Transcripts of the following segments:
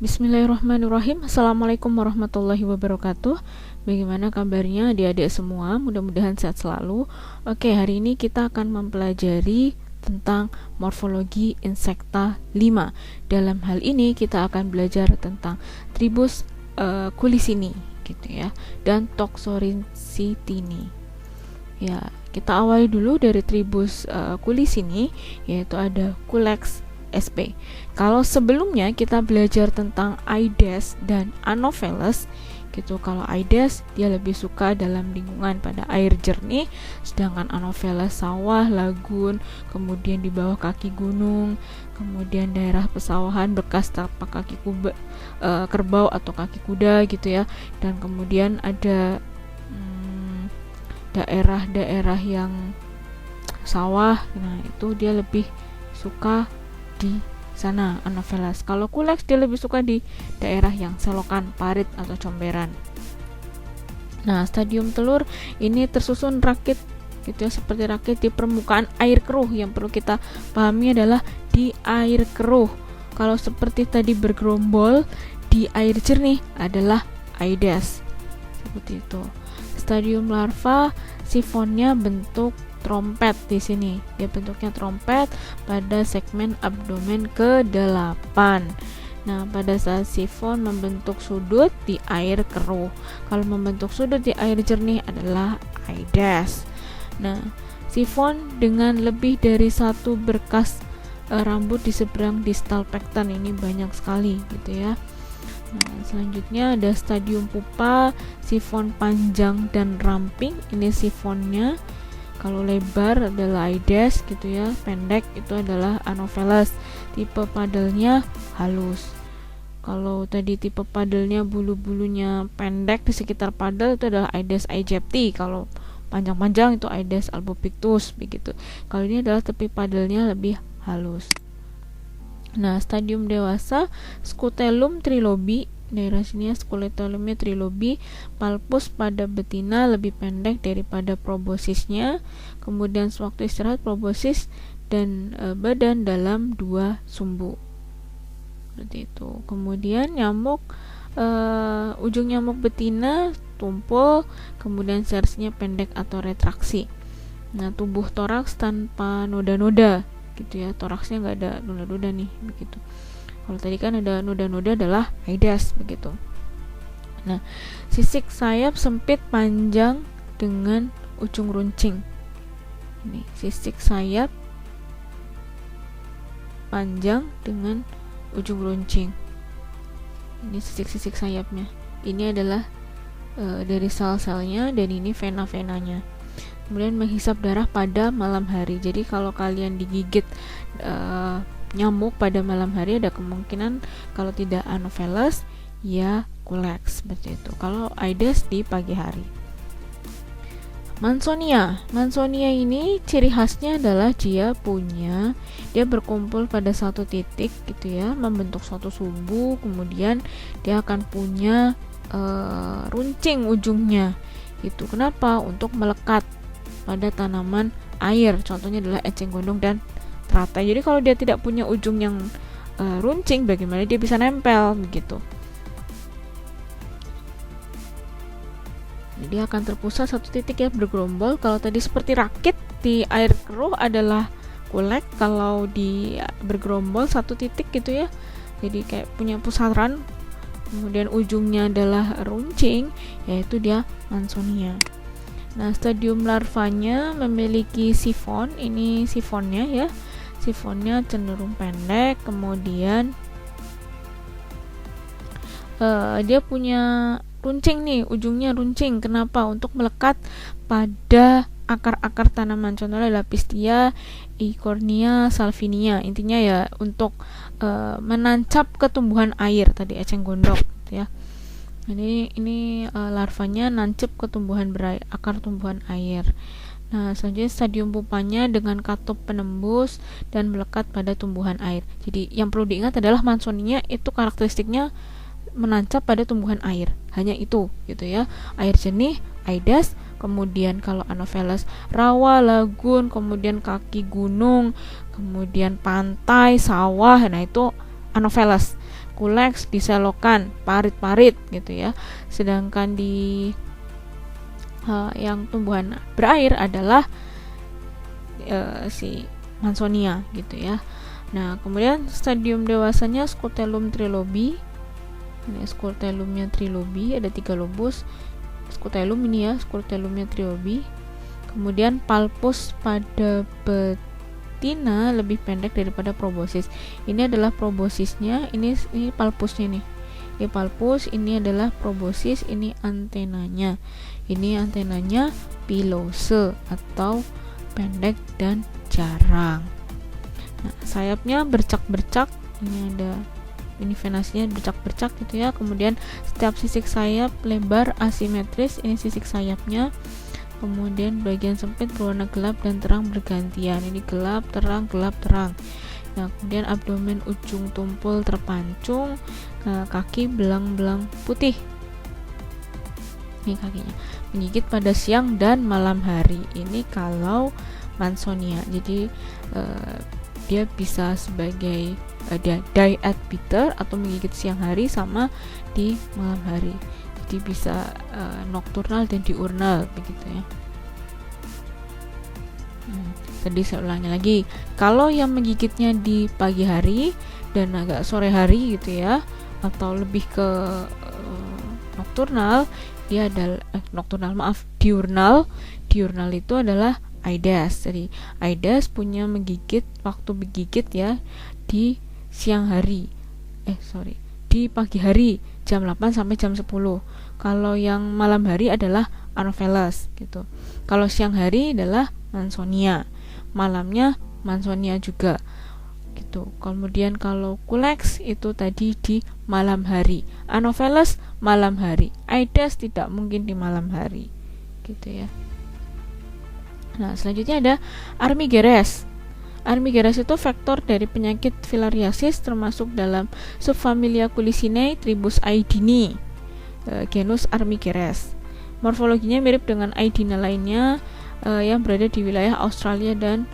Bismillahirrahmanirrahim. Assalamualaikum warahmatullahi wabarakatuh. Bagaimana kabarnya adik-adik semua? Mudah-mudahan sehat selalu. Oke, hari ini kita akan mempelajari tentang morfologi insekta 5. Dalam hal ini kita akan belajar tentang Tribus Culicini gitu ya, dan Toxoricini. Ya, kita awali dulu dari Tribus Culicini, yaitu ada Culex sp. Kalau sebelumnya kita belajar tentang Aedes dan Anopheles gitu. Kalau Aedes dia lebih suka dalam lingkungan pada air jernih, sedangkan Anopheles sawah, lagun, kemudian di bawah kaki gunung, kemudian daerah pesawahan bekas tapak kaki kerbau atau kaki kuda gitu ya. Dan kemudian ada daerah-daerah yang sawah, nah itu dia lebih suka di sana Anopheles. Kalau Culex dia lebih suka di daerah yang selokan, parit atau comberan. Nah, stadium telur ini tersusun rakit gitu ya, seperti rakit di permukaan air keruh. Yang perlu kita pahami adalah di air keruh. Kalau seperti tadi bergerombol di air jernih adalah Aedes. Seperti itu. Stadium larva sifonnya bentuk trompet di sini. Dia bentuknya trompet pada segmen abdomen ke-8. Nah, pada saat sifon membentuk sudut di air keruh. Kalau membentuk sudut di air jernih adalah Aedes. Nah, sifon dengan lebih dari satu berkas rambut di seberang distal pecten ini banyak sekali gitu ya. Nah, selanjutnya ada stadium pupa, sifon panjang dan ramping. Ini sifonnya. Kalau lebar adalah Aedes gitu ya, pendek itu adalah Anopheles. Tipe padelnya halus. Kalau tadi tipe padelnya bulu-bulunya pendek di sekitar padel itu adalah Aedes aegypti. Kalau panjang-panjang itu Aedes albopictus begitu. Kalau ini adalah tepi padelnya lebih halus. Nah, stadium dewasa Scutellum trilobi. Daerah sini Scutellum trilobi, palpus pada betina lebih pendek daripada proboscisnya. Kemudian sewaktu istirahat proboscis dan badan dalam 2 sumbu. Seperti itu. Kemudian nyamuk, ujung nyamuk betina tumpul, kemudian sersnya pendek atau retraksi. Nah, tubuh toraks tanpa noda-noda gitu ya. Toraksnya nggak ada noda-noda nih begitu. Kalau tadi kan ada noda-noda adalah Aedes begitu. Nah, sisik sayap sempit panjang dengan ujung runcing. Ini sisik sayap panjang dengan ujung runcing. Ini sisik-sisik sayapnya. Ini adalah dari sel-selnya dan ini vena-venanya. Kemudian menghisap darah pada malam hari. Jadi kalau kalian digigit nyamuk pada malam hari ada kemungkinan kalau tidak Anopheles ya Culex seperti itu. Kalau Aedes di pagi hari. Mansonia ini ciri khasnya adalah dia berkumpul pada satu titik gitu ya, membentuk suatu sumbu, kemudian dia akan punya runcing ujungnya. Itu kenapa? Untuk melekat pada tanaman air. Contohnya adalah eceng gondong dan teratai. Jadi kalau dia tidak punya ujung yang runcing, bagaimana dia bisa nempel begitu? Jadi dia akan terpusat satu titik ya, bergerombol. Kalau tadi seperti rakit di air keruh adalah Culex. Kalau di bergerombol satu titik gitu ya, jadi kayak punya pusaran, kemudian ujungnya adalah runcing, yaitu dia Mansonia. Nah, stadium larvanya memiliki sifon. Ini sifonnya ya. Sifonnya cenderung pendek, kemudian dia punya runcing nih, ujungnya runcing. Kenapa? Untuk melekat pada akar-akar tanaman. Contohnya adalah Pistia, Eichhornia, Salvinia. Intinya ya untuk menancap ke tumbuhan air tadi eceng gondok gitu ya. Ini larvanya nancep ke tumbuhan akar tumbuhan air. Nah, selanjutnya stadium pupanya dengan katup penembus dan melekat pada tumbuhan air. Jadi yang perlu diingat adalah Mansonia itu karakteristiknya menancap pada tumbuhan air. Hanya itu gitu ya. Air jernih, Aedes, kemudian kalau Anopheles rawa, lagun, kemudian kaki gunung, kemudian pantai, sawah. Nah, itu Anopheles. Culex di selokan, parit-parit gitu ya. Sedangkan di yang tumbuhan berair adalah si Mansonia gitu ya. Nah, kemudian stadium dewasanya Scutellum trilobi. Ini Scutellumnya trilobi, ada 3 lobus. Scutellum ini ya, Scutellumnya trilobi. Kemudian palpus pada betina lebih pendek daripada proboscis. Ini adalah proboscisnya, ini palpusnya nih. Ini palpus, ini adalah proboscis, ini antenanya. Ini antenanya pilose atau pendek dan jarang. Nah, sayapnya bercak-bercak. Ini ada ini venasinya bercak-bercak gitu ya. Kemudian setiap sisik sayap lebar asimetris, ini sisik sayapnya. Kemudian bagian sempit berwarna gelap dan terang bergantian. Ini gelap, terang, gelap, terang. Nah, kemudian abdomen ujung tumpul terpancung, kaki belang-belang putih. Ini kakinya. Menggigit pada siang dan malam hari. Ini kalau Mansonia. Jadi dia bisa sebagai diet beater atau menggigit siang hari sama di malam hari. Jadi bisa nokturnal dan diurnal begitu ya. Tadi saya ulangi lagi, kalau yang menggigitnya di pagi hari dan agak sore hari gitu ya, atau lebih ke nokturnal, dia adalah diurnal. Diurnal itu adalah Aedes. Jadi Aedes punya menggigit waktu menggigit ya di siang hari. Di pagi hari jam 8 sampai jam 10. Kalau yang malam hari adalah Anopheles gitu. Kalau siang hari adalah Mansonia. Malamnya Mansonia juga gitu. Kemudian kalau Culex itu tadi di malam hari. Anopheles malam hari. Aedes tidak mungkin di malam hari. Gitu ya. Nah, selanjutnya ada Armigeres. Armigeres itu vektor dari penyakit filariasis termasuk dalam subfamilia Culicinae tribus Aedini, genus Armigeres. Morfologinya mirip dengan Aedina lainnya yang berada di wilayah Australia dan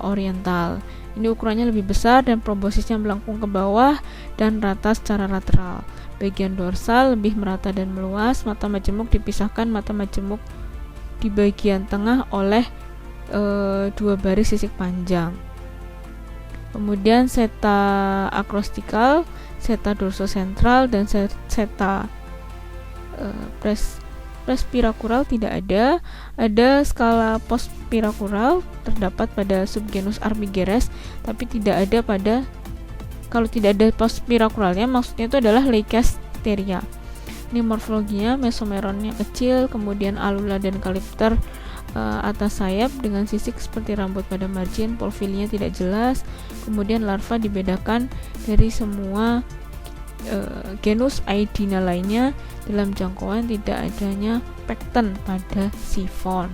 Oriental. Ini ukurannya lebih besar dan proboscisnya melengkung ke bawah dan rata secara lateral. Bagian dorsal lebih merata dan meluas. Mata majemuk dipisahkan mata majemuk di bagian tengah oleh 2 baris sisik panjang. Kemudian seta akrostikal, seta dorsosentral, dan seta prespirakural tidak ada. Ada skala postpirakural terdapat pada subgenus Armigeres, tapi tidak ada kalau tidak ada postpirakuralnya maksudnya itu adalah Leicesteria. Ini morfologinya mesomeronnya kecil, kemudian alula dan kalipter atas sayap dengan sisik seperti rambut pada margin, profilnya tidak jelas. Kemudian larva dibedakan dari semua genus Aedina lainnya. Dalam jangkauan tidak adanya pekten pada sifon.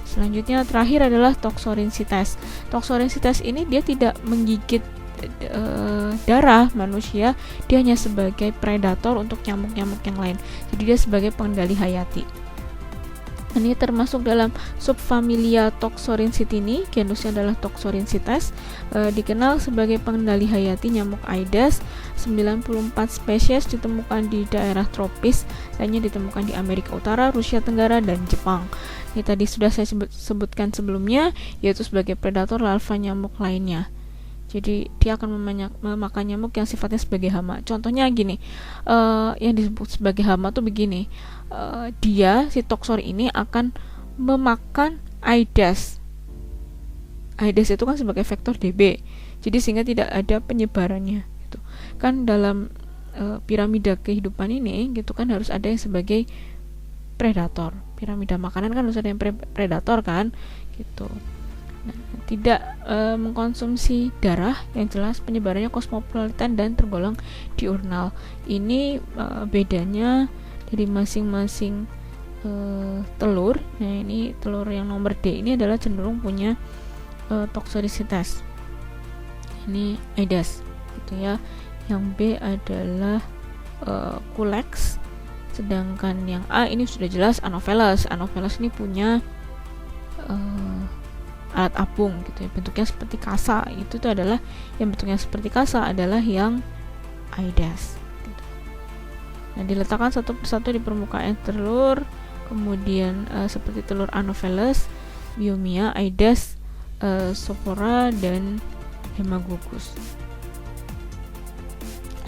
Selanjutnya terakhir adalah Toxorynchites. Toxorynchites ini dia tidak menggigit darah manusia, dia hanya sebagai predator untuk nyamuk-nyamuk yang lain. Jadi dia sebagai pengendali hayati. Ini termasuk dalam subfamilia Toxorynchitini, genusnya adalah Toxorynchites. Dikenal sebagai pengendali hayati nyamuk Aedes. 94 spesies ditemukan di daerah tropis, lainnya ditemukan di Amerika Utara, Rusia Tenggara, dan Jepang. Ini tadi sudah saya sebutkan sebelumnya, yaitu sebagai predator larva nyamuk lainnya. Jadi dia akan memakan nyamuk yang sifatnya sebagai hama. Contohnya gini, yang disebut sebagai hama tuh begini, dia si toxor ini akan memakan Aedes. Aedes itu kan sebagai vektor DB, jadi sehingga tidak ada penyebarannya. Gitu. Kan dalam piramida kehidupan ini, gitu kan harus ada yang sebagai predator. Piramida makanan kan harus ada yang predator kan, gitu. Nah, tidak mengkonsumsi darah, yang jelas penyebarannya kosmopolitan dan tergolong diurnal. Ini bedanya dari masing-masing telur. Nah, ini telur yang nomor D ini adalah cenderung punya Toxorynchites. Ini Aedes gitu ya. Yang B adalah Culex. Sedangkan yang A ini sudah jelas Anopheles. Anopheles ini punya alat apung gitu ya, bentuknya seperti kasa. Itu adalah yang bentuknya seperti kasa adalah yang Aedes gitu. Nah, diletakkan satu persatu di permukaan telur, kemudian seperti telur Anopheles, Biomia, Aedes, Sophora, dan Haemococcus.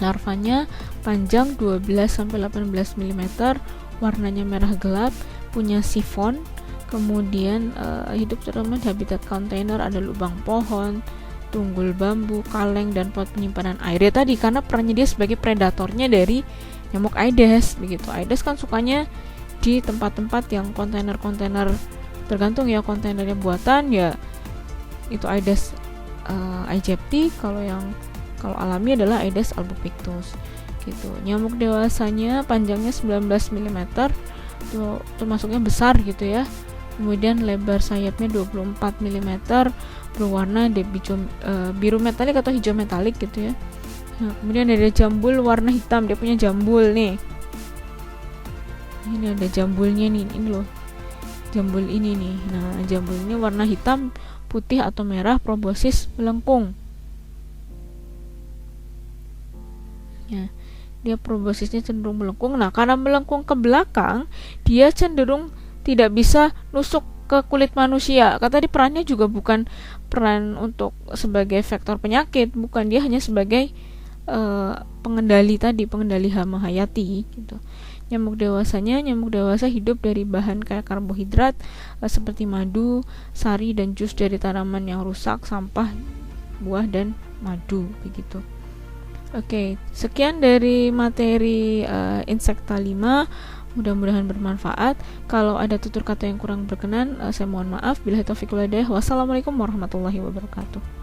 Larvanya panjang 12-18 mm, warnanya merah gelap, punya sifon, kemudian hidup terutama di habitat kontainer, ada lubang pohon, tunggul bambu, kaleng, dan pot penyimpanan air. Ya tadi karena perannya dia sebagai predatornya dari nyamuk Aedes begitu. Aedes kan sukanya di tempat-tempat yang kontainer-kontainer, tergantung ya kontainernya buatan ya itu Aedes aegypti, kalau alami adalah Aedes albopictus gitu. Nyamuk dewasanya panjangnya 19 mm, itu termasuknya besar gitu ya. Kemudian lebar sayapnya 24 mm, berwarna biru metalik atau hijau metalik gitu ya. Nah, kemudian ada jambul warna hitam, dia punya jambul nih. Ini ada jambulnya nih, ini loh. Jambul ini nih. Nah, jambul ini warna hitam, putih atau merah, proboscis melengkung. Ya, dia proboscisnya cenderung melengkung. Nah, karena melengkung ke belakang, dia cenderung tidak bisa nusuk ke kulit manusia. Kata di perannya juga bukan peran untuk sebagai vektor penyakit, bukan, dia hanya sebagai pengendali hama hayati gitu. Nyamuk dewasa hidup dari bahan kayak karbohidrat seperti madu, sari, dan jus dari tanaman yang rusak, sampah, buah, dan madu begitu. Oke, sekian dari materi Insekta 5. Mudah-mudahan bermanfaat. Kalau ada tutur kata yang kurang berkenan, saya mohon maaf. Billahi taufiq wal hidayah. Wassalamualaikum warahmatullahi wabarakatuh.